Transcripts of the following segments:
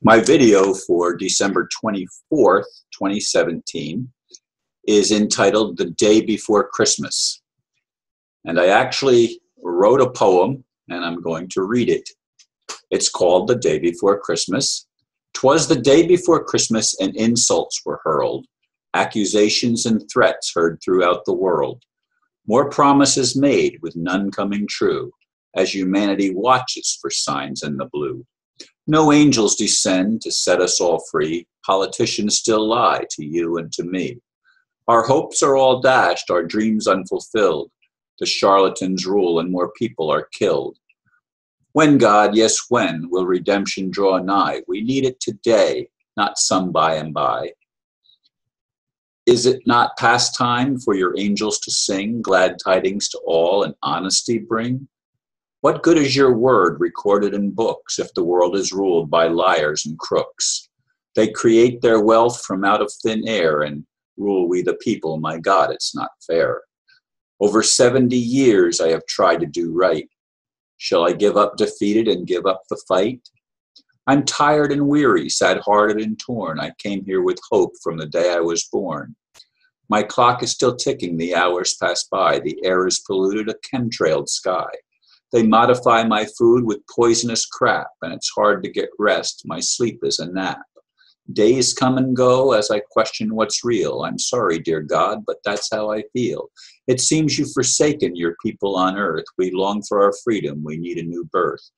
My video for December 24th, 2017 is entitled The Day Before Christmas. And I actually wrote a poem and I'm going to read it. It's called The Day Before Christmas. 'Twas the day before Christmas and insults were hurled, accusations and threats heard throughout the world. More promises made with none coming true as humanity watches for signs in the blue. No angels descend to set us all free. Politicians still lie to you and to me. Our hopes are all dashed, our dreams unfulfilled. The charlatans rule and more people are killed. When, God, yes, when will redemption draw nigh? We need it today, not some by and by. Is it not past time for your angels to sing glad tidings to all and honesty bring? What good is your word recorded in books if the world is ruled by liars and crooks? They create their wealth from out of thin air and rule we the people. My God, it's not fair. Over 70 years I have tried to do right. Shall I give up defeated and give up the fight? I'm tired and weary, sad-hearted and torn. I came here with hope from the day I was born. My clock is still ticking, the hours pass by. The air is polluted, a chemtrailed sky. They modify my food with poisonous crap, and it's hard to get rest. My sleep is a nap. Days come and go as I question what's real. I'm sorry, dear God, but that's how I feel. It seems you've forsaken your people on earth. We long for our freedom. We need a new birth.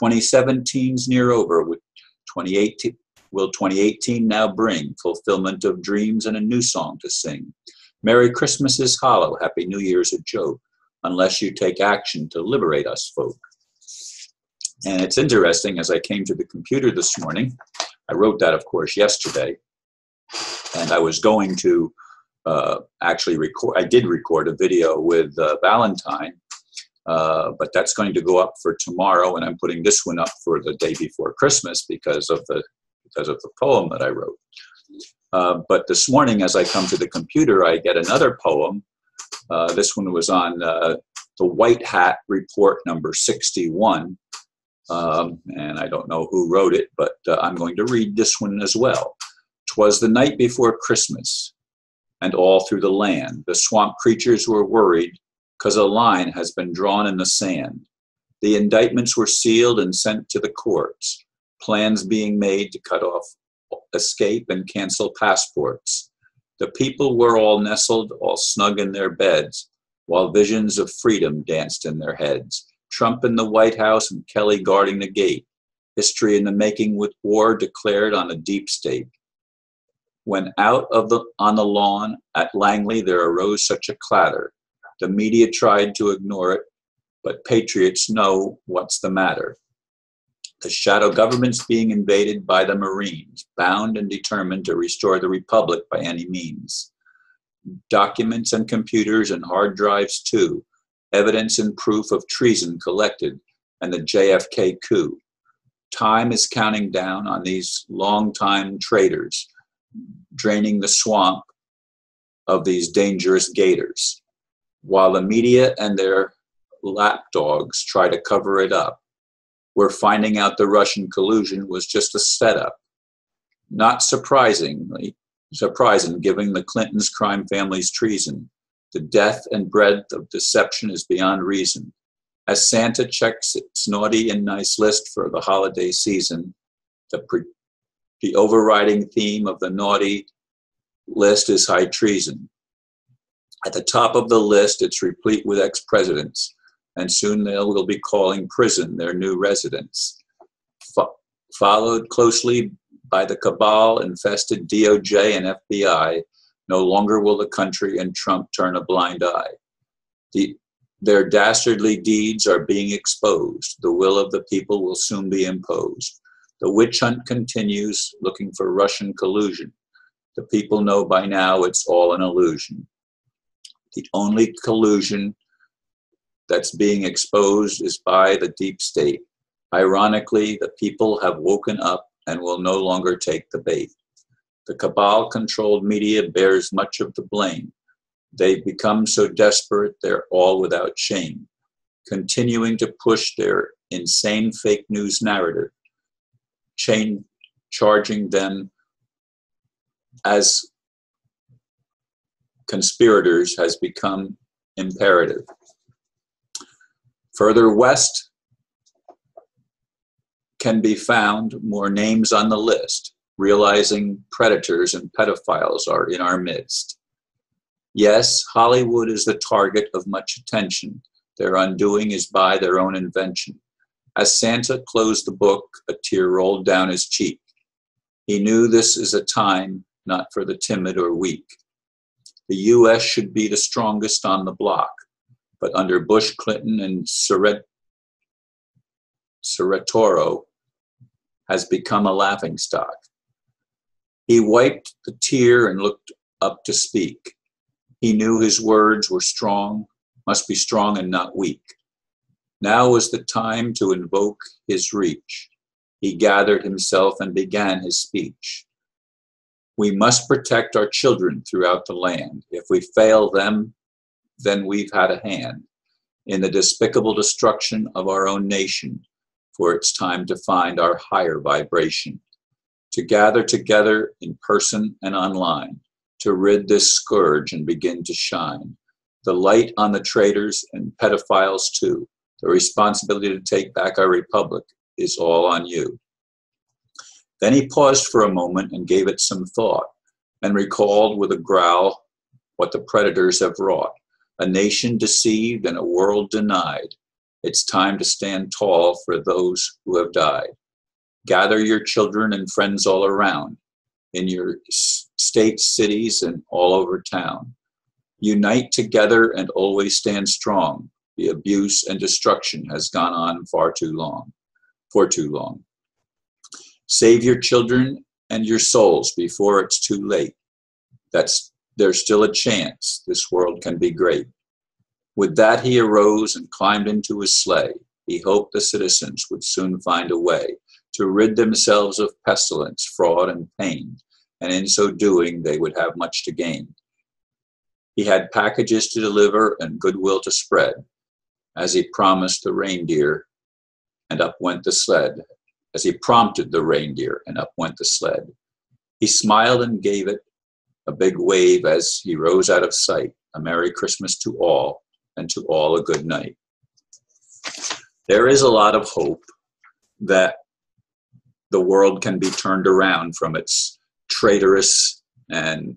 2017's near over. Will 2018 now bring fulfillment of dreams and a new song to sing? Merry Christmas is hollow. Happy New Year's a joke, unless you take action to liberate us folk. And it's interesting, as I came to the computer this morning, I wrote that, of course, yesterday, and I was going to actually record, I did record a video with Valentine, but that's going to go up for tomorrow, and I'm putting this one up for the day before Christmas because of the poem that I wrote. But this morning, as I come to the computer, I get another poem. This one was on the White Hat Report number 61. And I don't know who wrote it, but I'm going to read this one as well. 'Twas the night before Christmas, and all through the land, the swamp creatures were worried, 'cause a line has been drawn in the sand. The indictments were sealed and sent to the courts, plans being made to cut off escape and cancel passports. The people were all nestled, all snug in their beds, while visions of freedom danced in their heads. Trump in the White House and Kelly guarding the gate. History in the making with war declared on a deep state. When out on the lawn at Langley there arose such a clatter. The media tried to ignore it, but patriots know what's the matter. The shadow government's being invaded by the Marines, bound and determined to restore the Republic by any means. Documents and computers and hard drives too. Evidence and proof of treason collected, and the JFK coup. Time is counting down on these long-time traitors, draining the swamp of these dangerous gators. While the media and their lapdogs try to cover it up, we're finding out the Russian collusion was just a setup. Not surprising given the Clintons' crime family's treason. The depth and breadth of deception is beyond reason. As Santa checks its naughty and nice list for the holiday season, the overriding theme of the naughty list is high treason. At the top of the list, it's replete with ex-presidents, and soon they will be calling prison their new residence. Followed closely by the cabal-infested DOJ and FBI, no longer will the country and Trump turn a blind eye. Their dastardly deeds are being exposed. The will of the people will soon be imposed. The witch hunt continues, looking for Russian collusion. The people know by now it's all an illusion. The only collusion that's being exposed is by the deep state. Ironically, the people have woken up and will no longer take the bait. The cabal-controlled media bears much of the blame. They've become so desperate they're all without shame, continuing to push their insane fake news narrative, charging them as conspirators has become imperative. Further west can be found more names on the list, realizing predators and pedophiles are in our midst. Yes, Hollywood is the target of much attention. Their undoing is by their own invention. As Santa closed the book, a tear rolled down his cheek. He knew this is a time not for the timid or weak. The U.S. should be the strongest on the block, but under Bush, Clinton, and Serratoro has become a laughingstock. He wiped the tear and looked up to speak. He knew his words were strong, must be strong and not weak. Now was the time to invoke his reach. He gathered himself and began his speech. We must protect our children throughout the land. If we fail them, then we've had a hand in the despicable destruction of our own nation, for it's time to find our higher vibration, to gather together in person and online, to rid this scourge and begin to shine the light on the traitors and pedophiles too. The responsibility to take back our republic is all on you. Then he paused for a moment and gave it some thought, and recalled with a growl what the predators have wrought. A nation deceived and a world denied. It's time to stand tall for those who have died. Gather your children and friends all around, in your states, cities, and all over town. Unite together and always stand strong. The abuse and destruction has gone on for too long. Save your children and your souls before it's too late. There's still a chance this world can be great. With that, he arose and climbed into his sleigh. He hoped the citizens would soon find a way to rid themselves of pestilence, fraud, and pain, and in so doing, they would have much to gain. He had packages to deliver and goodwill to spread, as he promised the reindeer, and up went the sled. As he prompted the reindeer, and up went the sled. He smiled and gave it a big wave as he rose out of sight. A Merry Christmas to all, and to all a good night. There is a lot of hope that the world can be turned around from its traitorous and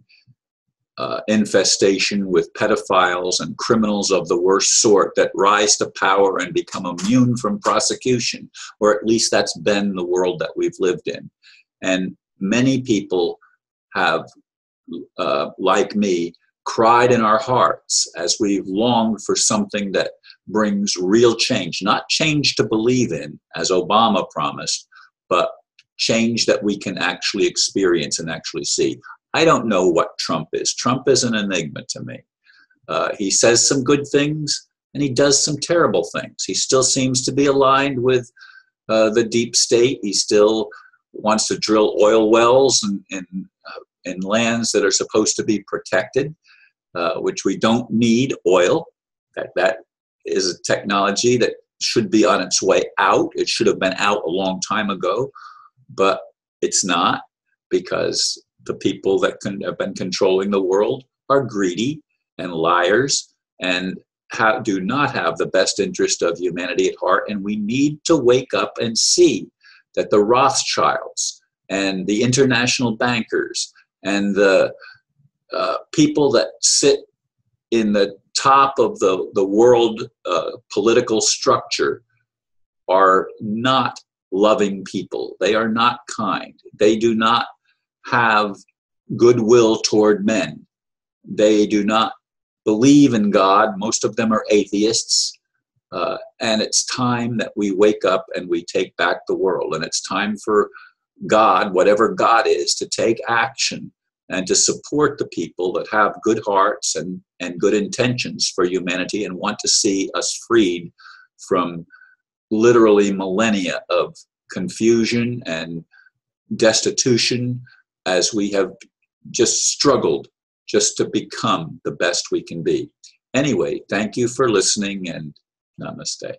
infestation with pedophiles and criminals of the worst sort that rise to power and become immune from prosecution, or at least that's been the world that we've lived in. And many people have, like me, cried in our hearts as we've longed for something that brings real change, not change to believe in, as Obama promised, but change that we can actually experience and actually see. I don't know what Trump is. Trump is an enigma to me. He says some good things and he does some terrible things. He still seems to be aligned with the deep state. He still wants to drill oil wells in lands that are supposed to be protected, which we don't need oil. That is a technology that should be on its way out. It should have been out a long time ago, but it's not, because the people that have been controlling the world are greedy and liars and do not have the best interest of humanity at heart. And we need to wake up and see that the Rothschilds and the international bankers and the people that sit in the top of the world political structure are not loving people. They are not kind. They do not have goodwill toward men. They do not believe in God. Most of them are atheists. And it's time that we wake up and we take back the world. And it's time for God, whatever God is, to take action and to support the people that have good hearts and good intentions for humanity and want to see us freed from literally millennia of confusion and destitution, as we have just struggled just to become the best we can be. Anyway, thank you for listening, and namaste.